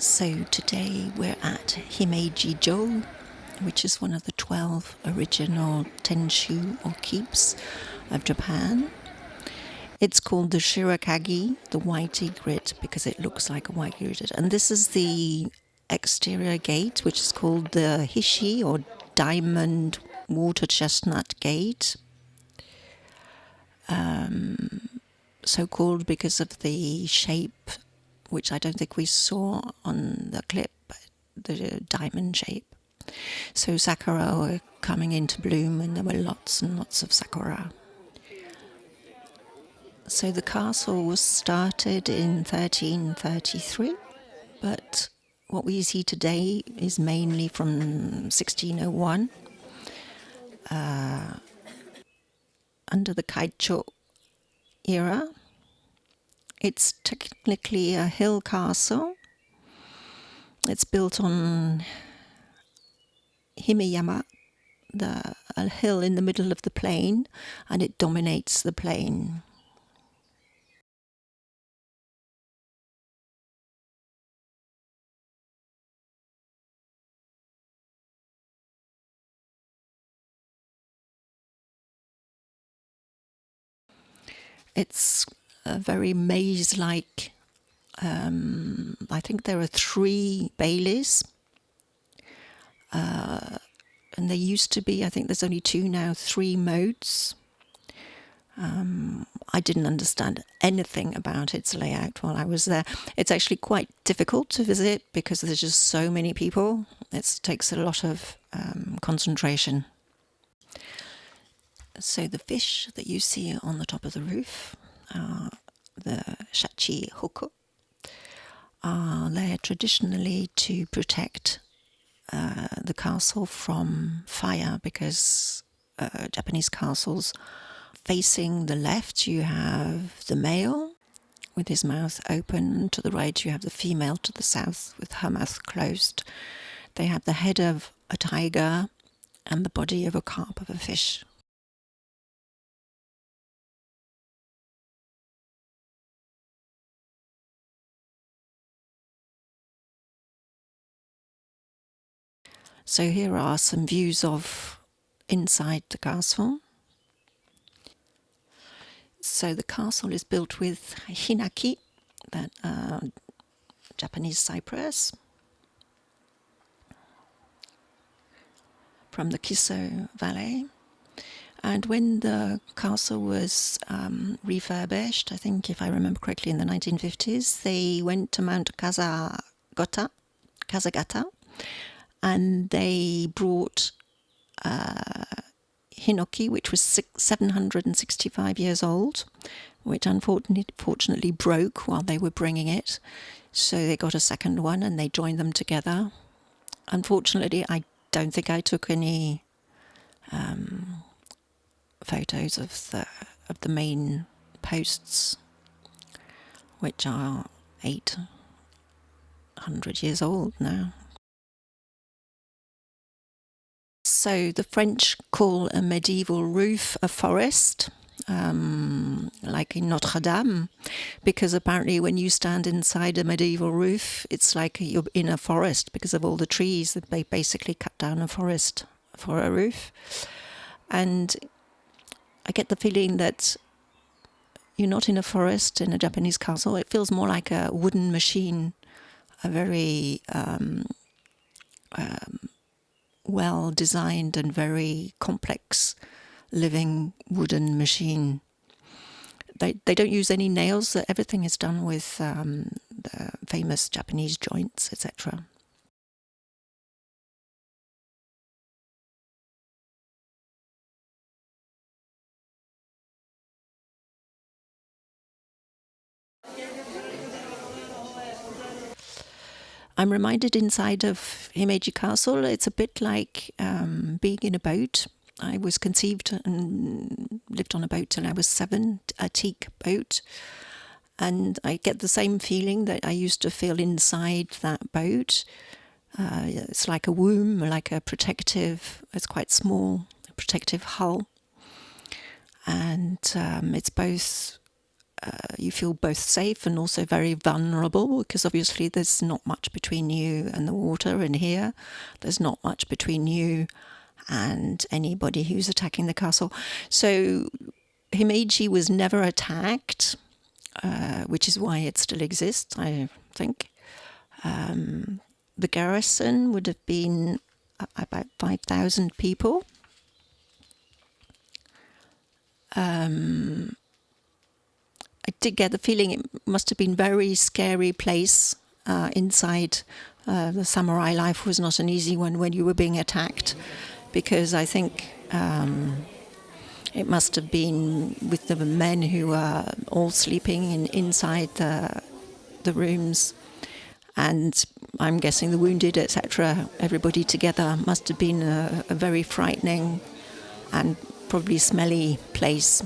So today we're at Himeji, which is one of the 12 original tenshu or keeps of Japan. It's called the Shirakagi, the white egret, because it looks like a white egret. And this is the exterior gate, which is called the Hishi or Diamond Water Chestnut Gate. So called because of the shape, which I don't think we saw on the clip, the diamond shape. So Sakura were coming into bloom and there were lots and lots of Sakura. So the castle was started in 1333, but what we see today is mainly from 1601. Under the Kaicho era. It's technically a hill castle. It's built on Himeyama, a hill in the middle of the plain, and it dominates the plain. It's a very maze-like. I think there are 3 baileys. And there used to be, I think there's only 2 now, 3 moats. I didn't understand anything about its layout while I was there. It's actually quite difficult to visit because there's just so many people. It takes a lot of concentration. So the fish that you see on the top of the roof are the shachi hoko. They're traditionally to protect the castle from fire because Japanese castles, facing the left you have the male with his mouth open, to the right you have the female to the south with her mouth closed. They have the head of a tiger and the body of a carp, of a fish. So here are some views of inside the castle. So the castle is built with hinaki, that Japanese cypress, from the Kiso Valley. And when the castle was refurbished, I think if I remember correctly in the 1950s, they went to Mount Kazagata, and they brought hinoki, which was 765 years old, which unfortunately broke while they were bringing it. So they got a second one and they joined them together. Unfortunately, I don't think I took any photos of the main posts, which are 800 years old now. So the French call a medieval roof a forest, like in Notre Dame, because apparently when you stand inside a medieval roof, it's like you're in a forest because of all the trees. That they basically cut down a forest for a roof. And I get the feeling that you're not in a forest in a Japanese castle. It feels more like a wooden machine, a very well designed and very complex living wooden machine. They don't use any nails. Everything is done with the famous Japanese joints, etc. I'm reminded inside of Himeji Castle, it's a bit like being in a boat. I was conceived and lived on a boat till I was 7, a teak boat. And I get the same feeling that I used to feel inside that boat. It's like a womb, like a protective, it's quite small, protective hull. And it's both you feel both safe and also very vulnerable, because obviously there's not much between you and the water, and here there's not much between you and anybody who's attacking the castle. So Himeji was never attacked, which is why it still exists, I think. The garrison would have been about 5,000 people. I did get the feeling it must have been a very scary place inside. The samurai life was not an easy one when you were being attacked, because I think it must have been with the men who were all sleeping inside the rooms, and I'm guessing the wounded, etc., everybody together must have been a very frightening and probably smelly place.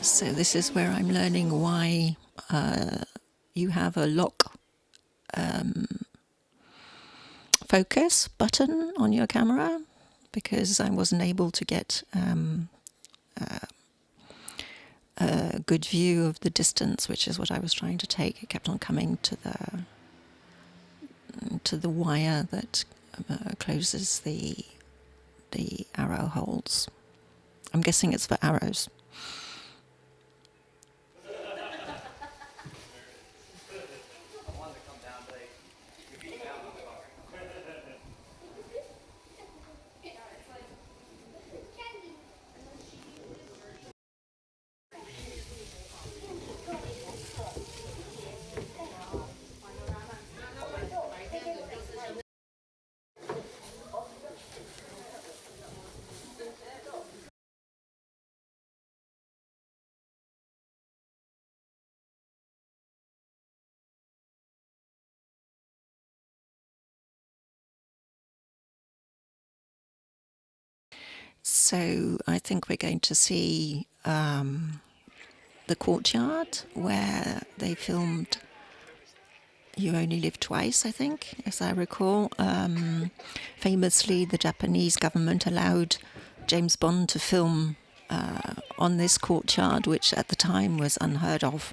So this is where I'm learning why you have a lock focus button on your camera, because I wasn't able to get a good view of the distance, which is what I was trying to take. It kept on coming to the wire that closes the arrow holes. I'm guessing it's for arrows. So I think we're going to see the courtyard where they filmed You Only Live Twice, I think, as I recall. Famously, the Japanese government allowed James Bond to film on this courtyard, which at the time was unheard of.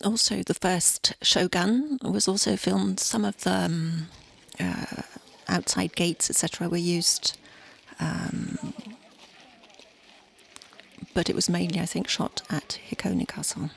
Also, the first Shogun was also filmed. Some of the outside gates, etc., were used, but it was mainly, I think, shot at Himeji Castle.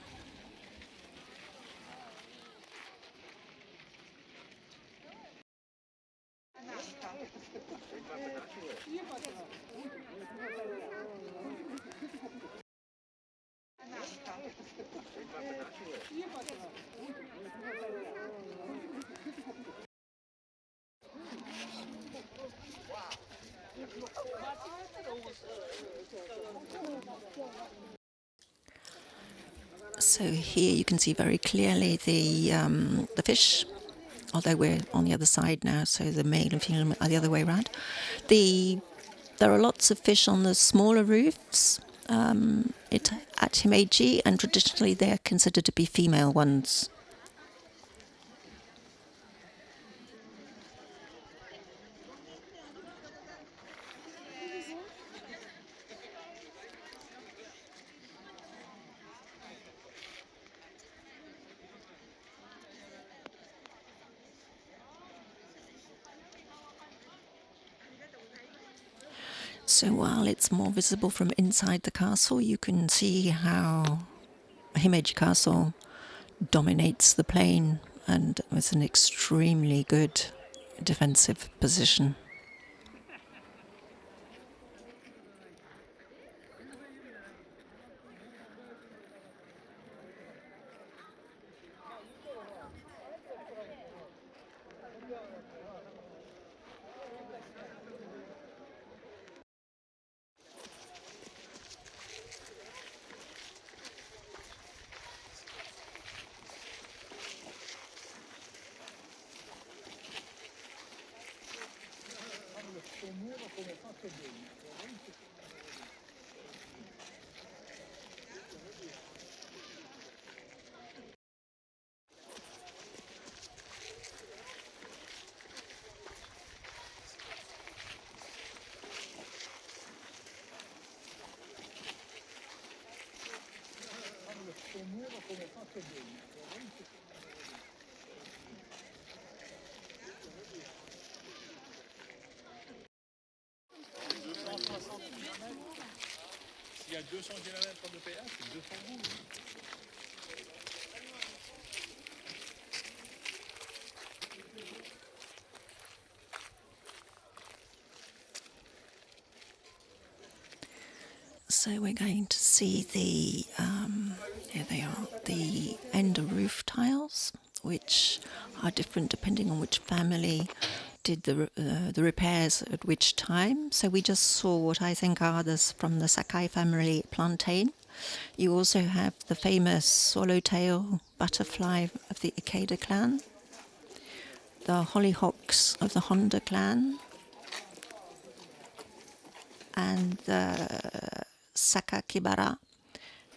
So here you can see very clearly the fish, although we're on the other side now, so the male and female are the other way around. There are lots of fish on the smaller roofs at Himeji, and traditionally they're considered to be female ones. So while it's more visible from inside the castle, you can see how Himeji Castle dominates the plain and it was an extremely good defensive position. S'il y a 200 km de péage, c'est 200 bouts. So we're going to see here they are, the ender roof tiles, which are different depending on which family did the repairs at which time. So we just saw what I think are from the Sakai family plantain. You also have the famous swallowtail butterfly of the Ikeda clan, the hollyhocks of the Honda clan, and the Sakakibara,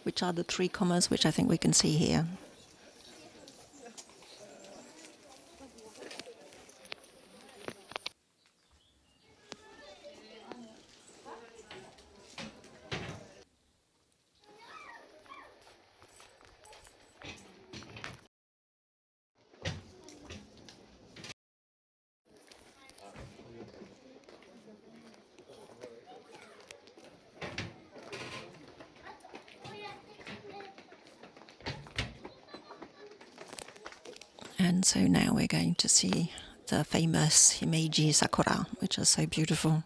which are the three commas which I think we can see here. And so now we're going to see the famous Himeji Sakura, which are so beautiful.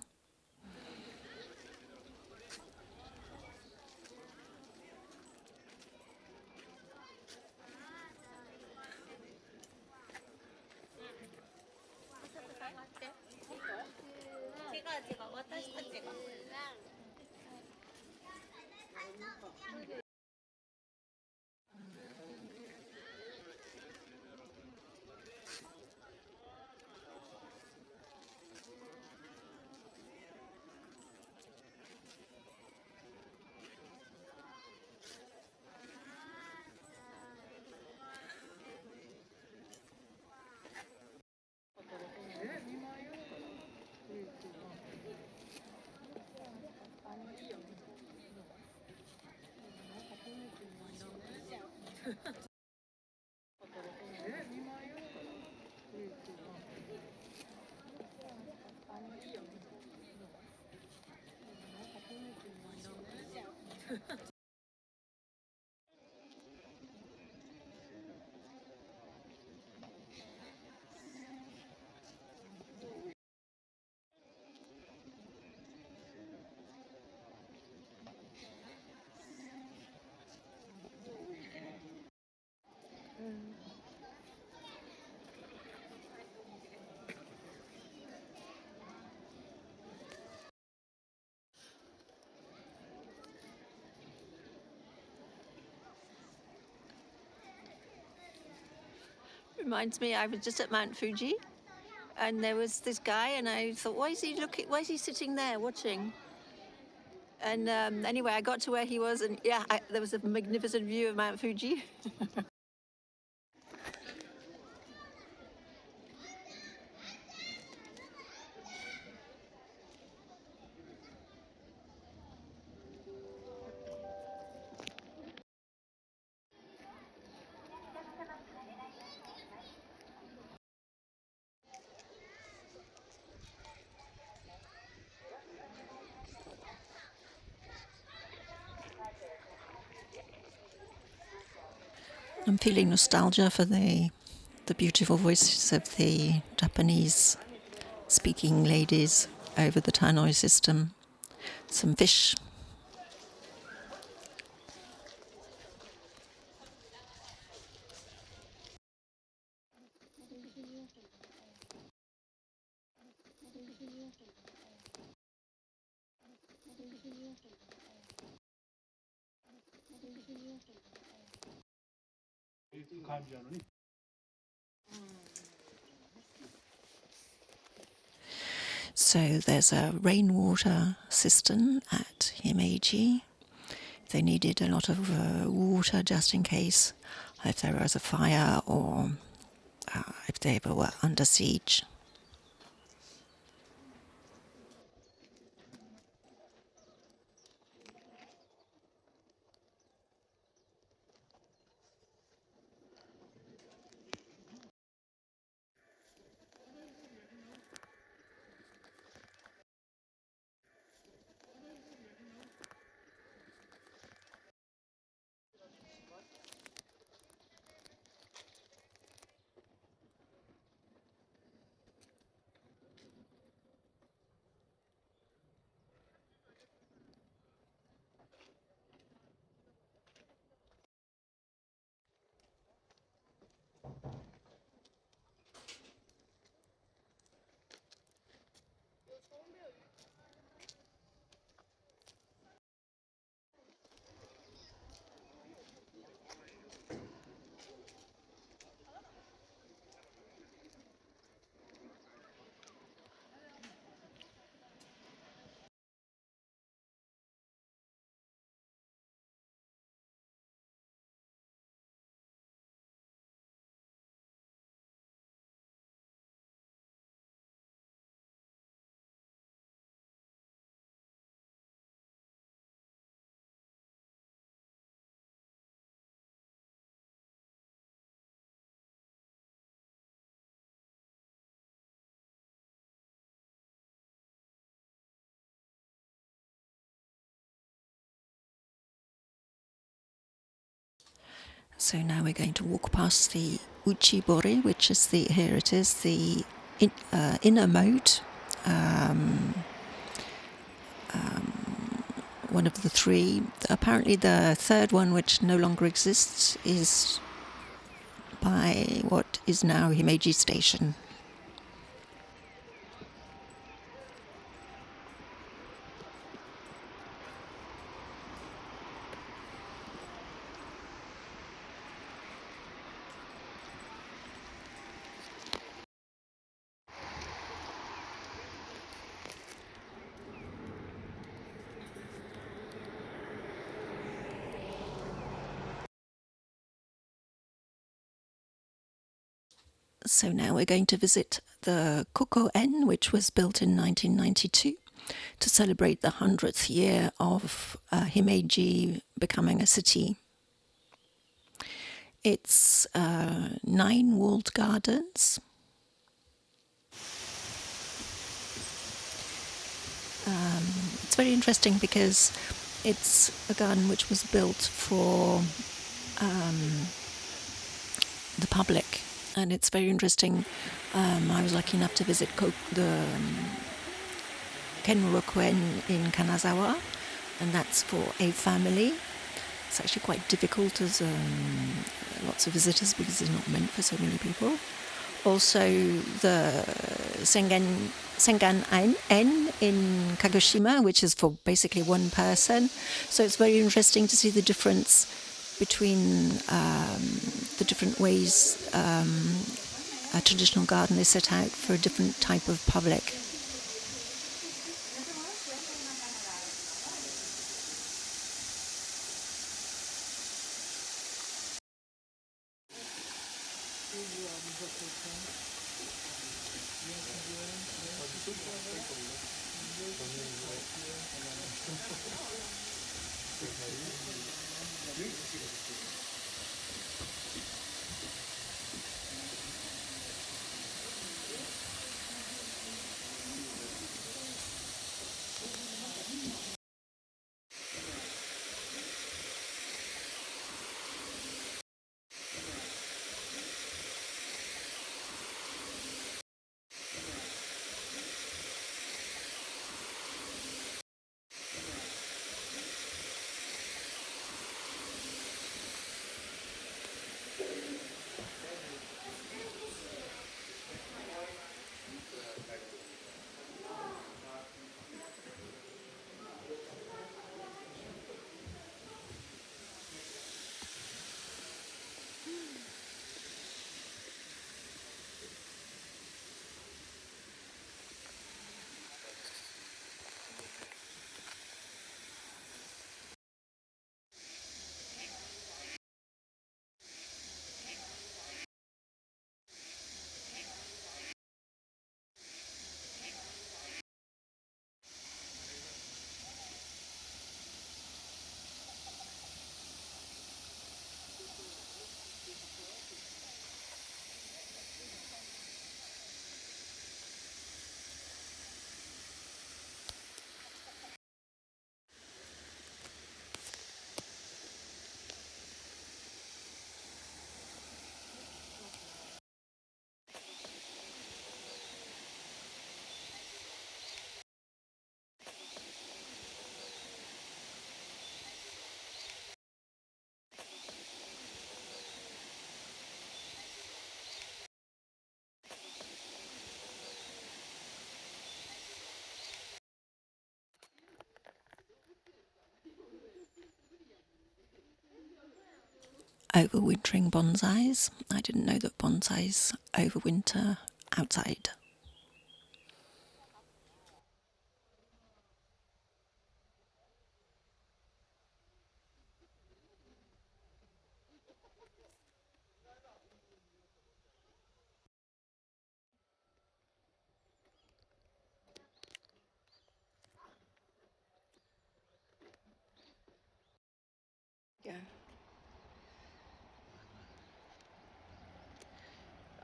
Reminds me, I was just at Mount Fuji, and there was this guy, and I thought, why is he sitting there watching? And anyway, I got to where he was, and yeah, there was a magnificent view of Mount Fuji. I'm feeling nostalgia for the the beautiful voices of the Japanese speaking ladies over the tannoy system. Some fish. So there's a rainwater system at Himeji. They needed a lot of water just in case if there was a fire or if they ever were under siege. So now we're going to walk past the Uchibori, which is here it is, the inner moat, one of the three. Apparently the third one, which no longer exists, is by what is now Himeji Station. So now we're going to visit the Koko-en, which was built in 1992 to celebrate the 100th year of Himeji becoming a city. It's 9 walled gardens. It's very interesting because it's a garden which was built for the public, and it's very interesting. I was lucky enough to visit the Kenroku-en in Kanazawa, and that's for a family. It's actually quite difficult as lots of visitors because it's not meant for so many people. Also the Sengan-en in Kagoshima, which is for basically one person. So it's very interesting to see the difference between the different ways a traditional garden is set out for a different type of public. overwintering bonsais. I didn't know that bonsais overwinter outside. Yeah.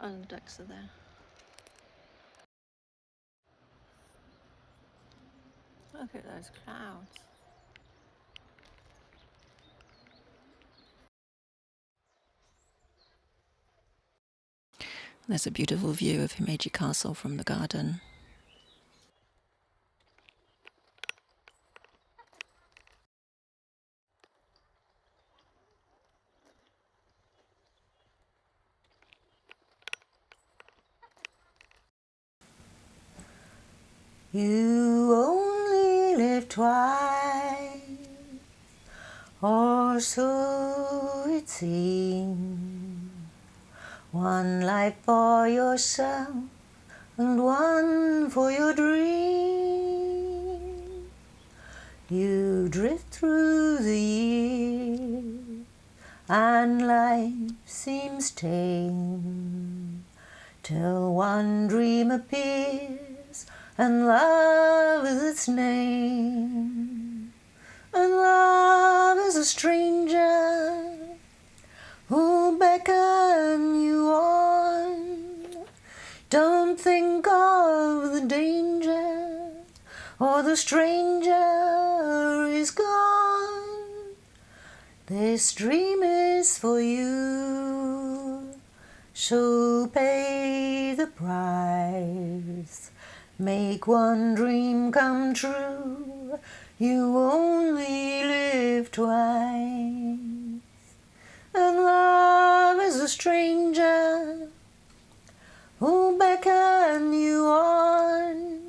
And the ducks are there. Look at those clouds. There's a beautiful view of Himeji Castle from the garden. You only live twice, or so it seems. One life for yourself and one for your dream. You drift through the years and life seems tame, till one dream appears and love is its name. And love is a stranger who'll beckon you on. Don't think of the danger, or the stranger is gone. This dream is for you, so pay the price. Make one dream come true. You only live twice. And love is a stranger who'll beckon you on.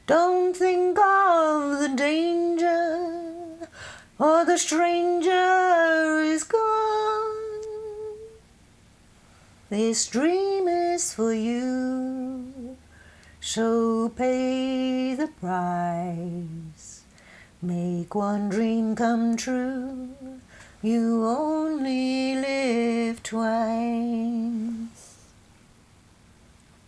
Don't think of the danger, or the stranger is gone. This dream is for you, so pay the price. Make one dream come true. You only live twice.